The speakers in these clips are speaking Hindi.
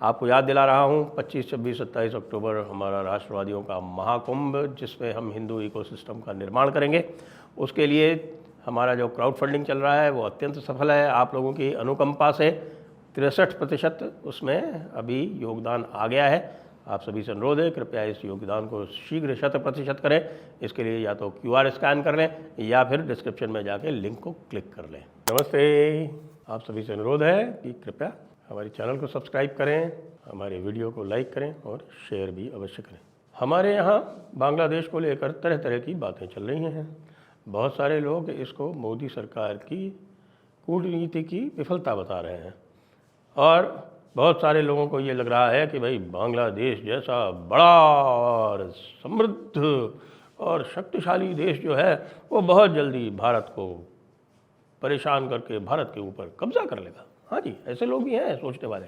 आपको याद दिला रहा हूँ 25, 26, 27 अक्टूबर हमारा राष्ट्रवादियों का महाकुंभ, जिसमें हम हिंदू इकोसिस्टम का निर्माण करेंगे। उसके लिए हमारा जो क्राउड फंडिंग चल रहा है वो अत्यंत सफल है। आप लोगों की अनुकंपा से 63% उसमें अभी योगदान आ गया है। आप सभी से अनुरोध है, कृपया इस योगदान को शीघ्र 100% करें। इसके लिए या तो QR स्कैन कर लें या फिर डिस्क्रिप्शन में जाके लिंक को क्लिक कर लें। नमस्ते, आप सभी से अनुरोध है कि कृपया हमारे चैनल को सब्सक्राइब करें, हमारे वीडियो को लाइक करें और शेयर भी अवश्य करें। हमारे यहाँ बांग्लादेश को लेकर तरह तरह की बातें चल रही हैं। बहुत सारे लोग इसको मोदी सरकार की कूटनीति की विफलता बता रहे हैं और बहुत सारे लोगों को ये लग रहा है कि भाई बांग्लादेश जैसा बड़ा और समृद्ध और शक्तिशाली देश जो है वो बहुत जल्दी भारत को परेशान करके भारत के ऊपर कब्जा कर लेगा। हाँ जी, ऐसे लोग भी हैं सोचने वाले,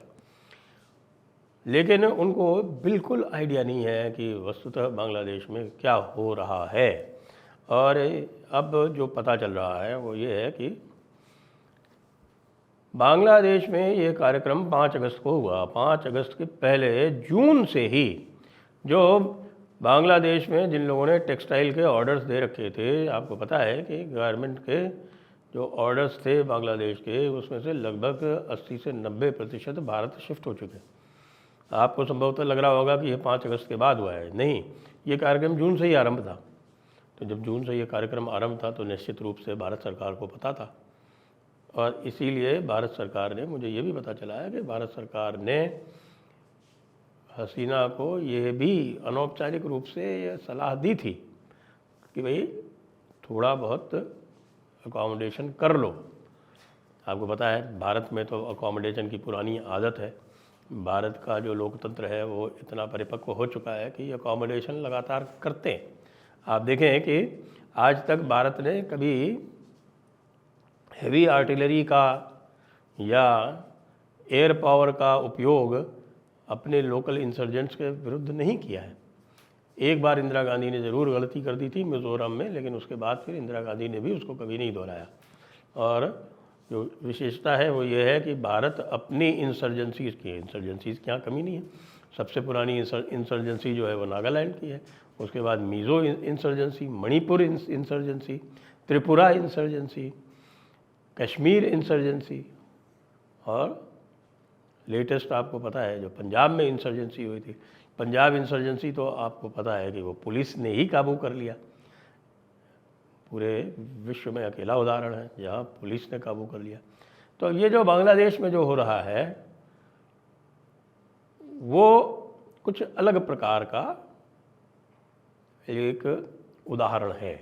लेकिन उनको बिल्कुल आइडिया नहीं है कि वस्तुतः बांग्लादेश में क्या हो रहा है। और अब जो पता चल रहा है वो ये है कि बांग्लादेश में ये कार्यक्रम 5 अगस्त को हुआ। 5 अगस्त के पहले जून से ही जो बांग्लादेश में जिन लोगों ने टेक्सटाइल के ऑर्डर्स दे रखे थे, आपको पता है कि गारमेंट के जो ऑर्डर्स थे बांग्लादेश के, उसमें से लगभग 80 से 90% भारत शिफ्ट हो चुके हैं। आपको संभवतः लग रहा होगा कि ये 5 अगस्त के बाद हुआ है। नहीं, ये कार्यक्रम जून से ही आरंभ था। तो जब जून से ये कार्यक्रम आरंभ था तो निश्चित रूप से भारत सरकार को पता था और इसीलिए भारत सरकार ने, मुझे ये भी पता चला है कि भारत सरकार ने हसीना को ये भी अनौपचारिक रूप से ये सलाह दी थी कि भाई थोड़ा बहुत अकोमोडेशन कर लो। आपको पता है भारत में तो अकोमोडेशन की पुरानी आदत है। भारत का जो लोकतंत्र है वो इतना परिपक्व हो चुका है कि अकोमोडेशन लगातार करते हैं। आप देखें कि आज तक भारत ने कभी हेवी आर्टिलरी का या एयर पावर का उपयोग अपने लोकल इंसर्जेंट्स के विरुद्ध नहीं किया है। एक बार इंदिरा गांधी ने ज़रूर गलती कर दी थी मिज़ोरम में, लेकिन उसके बाद फिर इंदिरा गांधी ने भी उसको कभी नहीं दोहराया। और जो विशेषता है वो ये है कि भारत अपनी इंसर्जेंसीज़ की यहाँ कमी नहीं है। सबसे पुरानी इंसर्जेंसी जो है वो नागालैंड की है, उसके बाद Mizo insurgency, Manipur insurgency, Tripura insurgency, Kashmir insurgency और लेटेस्ट आपको पता है जो पंजाब में इंसर्जेंसी हुई थी। पंजाब इंसर्जेंसी तो आपको पता है कि वो पुलिस ने ही काबू कर लिया। पूरे विश्व में अकेला उदाहरण है जहाँ पुलिस ने काबू कर लिया। तो ये जो बांग्लादेश में जो हो रहा है वो कुछ अलग प्रकार का एक उदाहरण है।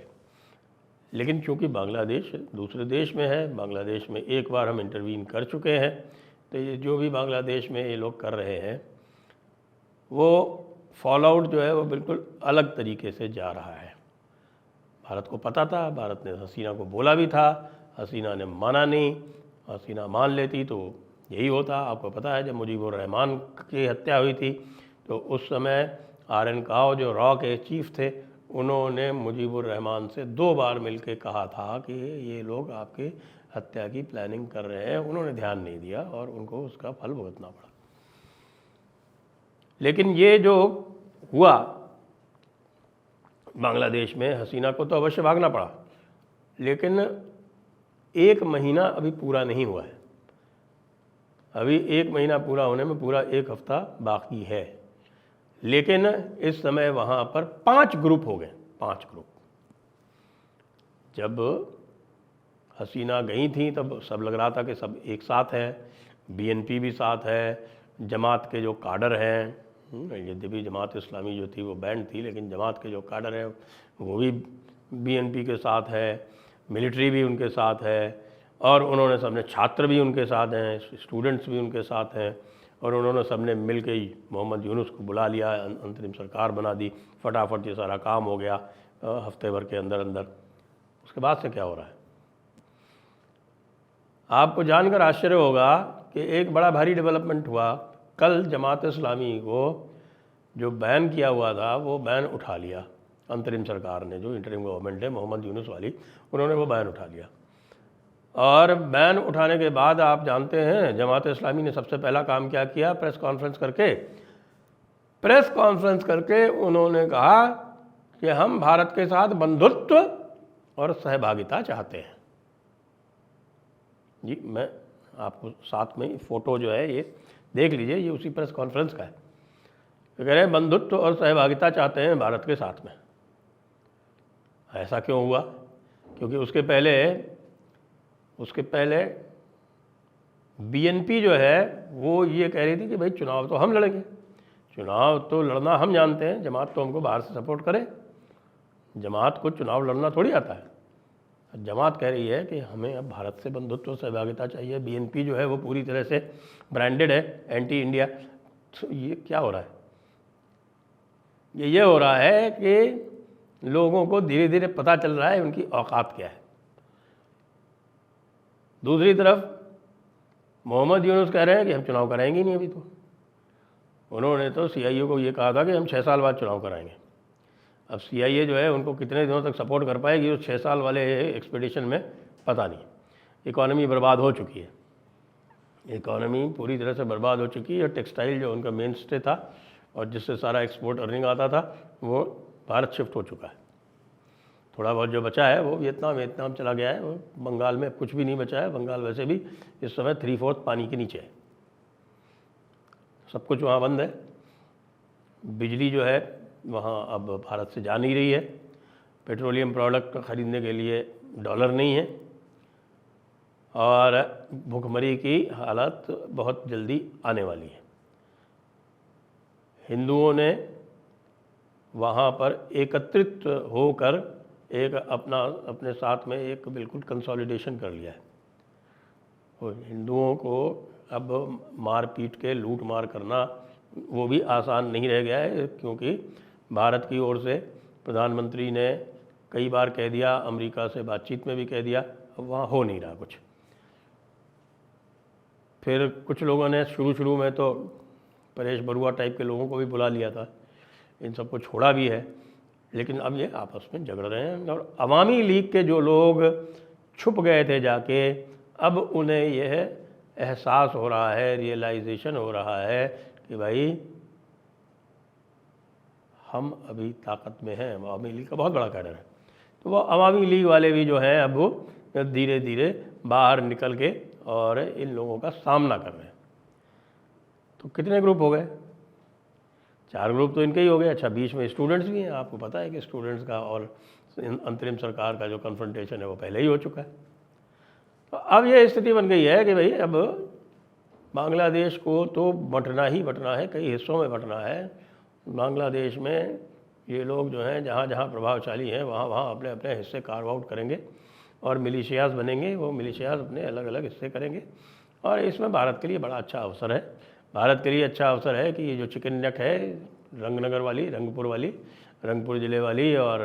लेकिन चूँकि बांग्लादेश दूसरे देश में है, बांग्लादेश में एक बार हम इंटरवीन कर चुके हैं, तो ये जो भी बांग्लादेश में ये लोग कर रहे हैं वो फॉल आउट जो है वो बिल्कुल अलग तरीके से जा रहा है। भारत को पता था, भारत ने हसीना को बोला भी था, हसीना ने माना नहीं। हसीना मान लेती तो यही होता। आपको पता है जब मुजीबुर रहमान की हत्या हुई थी तो उस समय RN काओ जो रॉ के चीफ थे, उन्होंने मुजीबुर रहमान से 2 बार मिलकर कहा था कि ये लोग आपके हत्या की प्लानिंग कर रहे हैं। उन्होंने ध्यान नहीं दिया और उनको उसका फल भुगतना पड़ा। लेकिन ये जो हुआ बांग्लादेश में, हसीना को तो अवश्य भागना पड़ा, लेकिन 1 महीना अभी पूरा नहीं हुआ है। अभी 1 महीना पूरा होने में पूरा 1 हफ्ता बाकी है। लेकिन इस समय वहाँ पर 5 ग्रुप हो गए, 5 ग्रुप। जब हसीना गई थी तब सब लग रहा था कि सब एक साथ है, BNP भी साथ है, जमात के जो काडर हैं, यद्यपि जमात इस्लामी जो थी वो बैंड थी, लेकिन जमात के जो काडर है वो भी BNP के साथ है, मिलिट्री भी उनके साथ है और उन्होंने सबने, छात्र भी उनके साथ हैं, स्टूडेंट्स भी उनके साथ हैं और उन्होंने सबने मिल के मोहम्मद यूनुस को बुला लिया, अंतरिम सरकार बना दी। फटाफट ये सारा काम हो गया हफ्ते भर के अंदर अंदर। उसके बाद से क्या हो रहा है आपको जानकर आश्चर्य होगा कि एक बड़ा भारी डेवलपमेंट हुआ। कल जमात इस्लामी को जो बैन किया हुआ था वो बैन उठा लिया अंतरिम सरकार ने, जो इंटरिम गवर्नमेंट है मोहम्मद यूनुस वाली, उन्होंने वो बैन उठा लिया। और बैन उठाने के बाद आप जानते हैं जमात इस्लामी ने सबसे पहला काम क्या किया, प्रेस कॉन्फ्रेंस करके उन्होंने कहा कि हम भारत के साथ बंधुत्व और सहभागिता चाहते हैं। जी, मैं आपको साथ में फ़ोटो जो है ये देख लीजिए, ये उसी प्रेस कॉन्फ्रेंस का है। तो कह रहे हैं बंधुत्व और सहभागिता चाहते हैं भारत के साथ में। ऐसा क्यों हुआ? क्योंकि उसके पहले बीएनपी जो है वो ये कह रही थी कि भाई चुनाव तो हम लड़ेंगे, चुनाव तो लड़ना हम जानते हैं, जमात तो हमको बाहर से सपोर्ट करे, जमात को चुनाव लड़ना थोड़ी आता है। जमात कह रही है कि हमें अब भारत से बंधुत्व सहभागिता चाहिए। बीएनपी जो है वो पूरी तरह से ब्रांडेड है एंटी इंडिया। तो ये क्या हो रहा है? ये हो रहा है कि लोगों को धीरे धीरे पता चल रहा है उनकी औकात क्या है। दूसरी तरफ मोहम्मद यूनुस कह रहे हैं कि हम चुनाव कराएंगे ही नहीं अभी। तो उन्होंने तो सीआईए को ये कहा था कि हम 6 साल बाद चुनाव कराएंगे। अब सीआईए जो है उनको कितने दिनों तक सपोर्ट कर पाएगी उस 6 साल वाले एक्सपीडिशन में, पता नहीं। इकॉनमी बर्बाद हो चुकी है, इकॉनमी पूरी तरह से बर्बाद हो चुकी है। टेक्सटाइल जो उनका मेन स्टे था और जिससे सारा एक्सपोर्ट अर्निंग आता था वो भारत शिफ्ट हो चुका है। थोड़ा बहुत जो बचा है वो वियतनाम चला गया है। वो बंगाल में कुछ भी नहीं बचा है। बंगाल वैसे भी इस समय 3/4 पानी के नीचे है, सब कुछ वहाँ बंद है। बिजली जो है वहाँ अब भारत से जा नहीं रही है। पेट्रोलियम प्रोडक्ट खरीदने के लिए डॉलर नहीं है और भुखमरी की हालत बहुत जल्दी आने वाली है। हिंदुओं ने वहाँ पर एकत्रित होकर अपने साथ में एक बिल्कुल कंसोलिडेशन कर लिया है। तो हिंदुओं को अब मार पीट के लूट मार करना वो भी आसान नहीं रह गया है, क्योंकि भारत की ओर से प्रधानमंत्री ने कई बार कह दिया, अमेरिका से बातचीत में भी कह दिया, अब वहाँ हो नहीं रहा कुछ। फिर कुछ लोगों ने शुरू में तो परेश बरुआ टाइप के लोगों को भी बुला लिया था, इन सबको छोड़ा भी है, लेकिन अब ये आपस में झगड़ रहे हैं। और अवामी लीग के जो लोग छुप गए थे जाके, अब उन्हें यह एहसास हो रहा है, रियलाइजेशन हो रहा है कि भाई हम अभी ताकत में हैं। अवामी लीग का बहुत बड़ा कैडर है। तो वो अवामी लीग वाले भी जो हैं अब वो धीरे धीरे बाहर निकल के और इन लोगों का सामना कर रहे हैं। तो कितने ग्रुप हो गए? 4 ग्रुप तो इनके ही हो गए। अच्छा, बीच में स्टूडेंट्स भी हैं। आपको पता है कि स्टूडेंट्स का और अंतरिम सरकार का जो कन्फ्रंटेशन है वो पहले ही हो चुका है। तो अब ये स्थिति बन गई है कि भाई अब बांग्लादेश को तो बंटना ही बंटना है, कई हिस्सों में बंटना है। बांग्लादेश में ये लोग जो हैं जहाँ जहाँ प्रभावशाली हैं वहाँ वहाँ अपने अपने हिस्से कार्व आउट करेंगे और मिलिशियाज बनेंगे। वो मिलिशियाज अपने अलग अलग हिस्से करेंगे और इसमें भारत के लिए बड़ा अच्छा अवसर है। भारत के लिए अच्छा अवसर है कि ये जो चिकन नेक है, रंगनगर वाली, रंगपुर ज़िले वाली और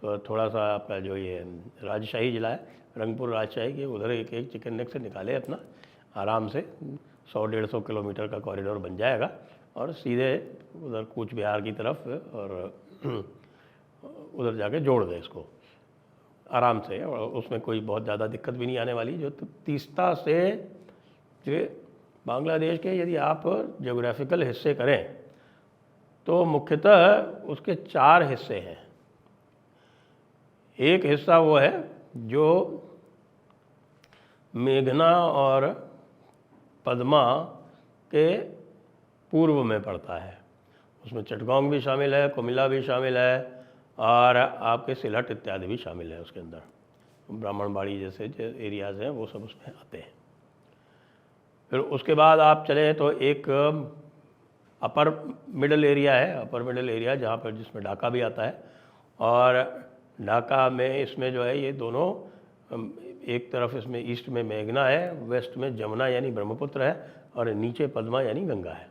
तो थोड़ा सा आपका जो ये राजशाही ज़िला है, रंगपुर राजशाही के उधर एक चिकन नेक से निकाले अपना आराम से 100-150 किलोमीटर का कॉरिडोर बन जाएगा और सीधे उधर कूच बिहार की तरफ और उधर जाके जोड़ दे इसको आराम से, और उसमें कोई बहुत ज़्यादा दिक्कत भी नहीं आने वाली। जो तीस्ता से जो बांग्लादेश के यदि आप ज्योग्राफिकल हिस्से करें तो मुख्यतः उसके 4 हिस्से हैं। एक हिस्सा वो है जो मेघना और पद्मा के पूर्व में पड़ता है। उसमें चटगांव भी शामिल है, कुमिल्ला भी शामिल है और आपके सिलहट इत्यादि भी शामिल है उसके अंदर। ब्राह्मणबाड़ी जैसे जो एरियाज़ हैं वो सब उसमें आते हैं। फिर उसके बाद आप चले तो एक अपर मिडल एरिया है, जहाँ पर जिसमें ढाका भी आता है। और ढाका में इसमें जो है ये दोनों, एक तरफ इसमें ईस्ट में मेघना है, वेस्ट में जमुना यानी ब्रह्मपुत्र है और नीचे पद्मा यानी गंगा है।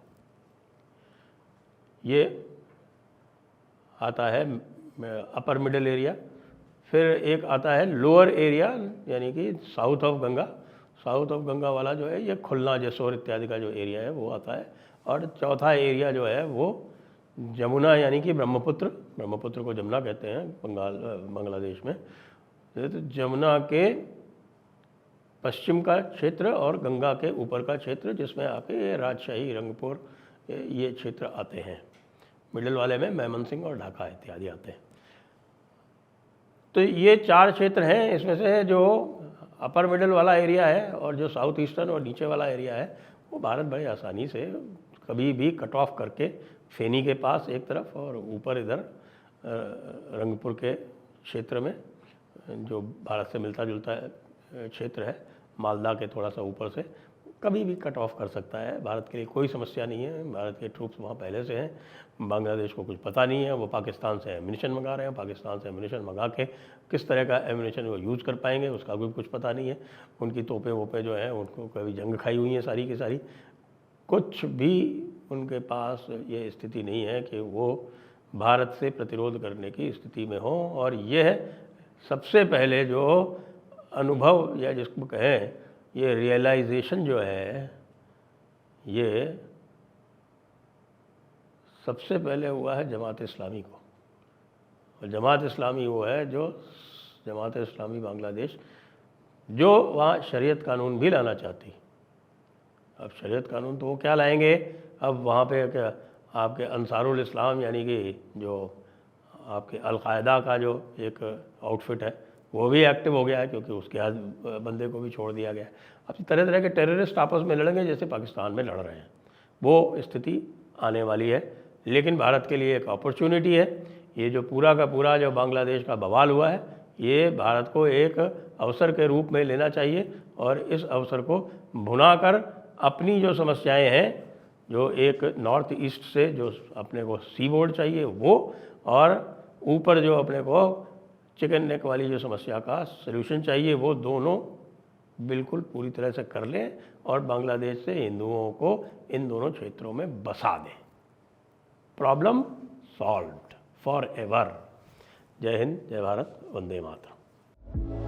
ये आता है अपर मिडल एरिया। फिर एक आता है लोअर एरिया यानी कि साउथ ऑफ गंगा वाला जो है ये खुलना जसोर इत्यादि का जो एरिया है वो आता है। और चौथा एरिया जो है वो जमुना यानी कि ब्रह्मपुत्र को जमुना कहते हैं बांग्लादेश में। तो जमुना के पश्चिम का क्षेत्र और गंगा के ऊपर का क्षेत्र, जिसमें आपके राजशाही, रंगपुर ये क्षेत्र आते हैं। मिडिल वाले में मैमनसिंह और ढाका इत्यादि आते हैं। तो ये 4 क्षेत्र हैं। इसमें से जो अपर मिडिल वाला एरिया है और जो साउथ ईस्टर्न और नीचे वाला एरिया है, वो भारत बड़े आसानी से कभी भी कट ऑफ करके फेनी के पास एक तरफ और ऊपर इधर रंगपुर के क्षेत्र में जो भारत से मिलता जुलता क्षेत्र है, मालदा के थोड़ा सा ऊपर से कभी भी कट ऑफ कर सकता है। भारत के लिए कोई समस्या नहीं है। भारत के ट्रूप्स वहाँ पहले से हैं। बांग्लादेश को कुछ पता नहीं है, वो पाकिस्तान से एम्यूनिशन मंगा रहे हैं। पाकिस्तान से एम्यूनिशन मंगा के किस तरह का एम्यूनिशन वो यूज़ कर पाएंगे उसका भी कुछ पता नहीं है। उनकी तोपें वोपें जो हैं उनको कभी जंग खाई हुई हैं सारी की सारी। कुछ भी उनके पास ये स्थिति नहीं है कि वो भारत से प्रतिरोध करने की स्थिति में हो। और यह सबसे पहले जो अनुभव या जिसको कहें ये रियलाइजेशन जो है, ये सबसे पहले हुआ है जमात इस्लामी को। और जमात इस्लामी वो है जो जमात इस्लामी बांग्लादेश जो वहाँ शरीयत कानून भी लाना चाहती। अब शरीयत कानून तो वो क्या लाएंगे, अब वहाँ पे क्या आपके अंसारुल इस्लाम यानी कि जो आपके अलकायदा का जो एक आउटफिट है वो भी एक्टिव हो गया है, क्योंकि उसके आज बंदे को भी छोड़ दिया गया है। अब तरह तरह के टेररिस्ट आपस में लड़ेंगे जैसे पाकिस्तान में लड़ रहे हैं, वो स्थिति आने वाली है। लेकिन भारत के लिए एक अपॉर्चुनिटी है। ये जो पूरा का पूरा जो बांग्लादेश का बवाल हुआ है, ये भारत को एक अवसर के रूप में लेना चाहिए और इस अवसर को भुनाकर अपनी जो समस्याएं हैं, जो एक नॉर्थ ईस्ट से जो अपने को सी बोर्ड चाहिए वो, और ऊपर जो अपने को चिकन नेक वाली जो समस्या का सलूशन चाहिए, वो दोनों बिल्कुल पूरी तरह से कर लें और बांग्लादेश से हिंदुओं को इन दोनों क्षेत्रों में बसा दें। Problem solved for ever. जय हिंद, जय भारत, वंदे मातरम।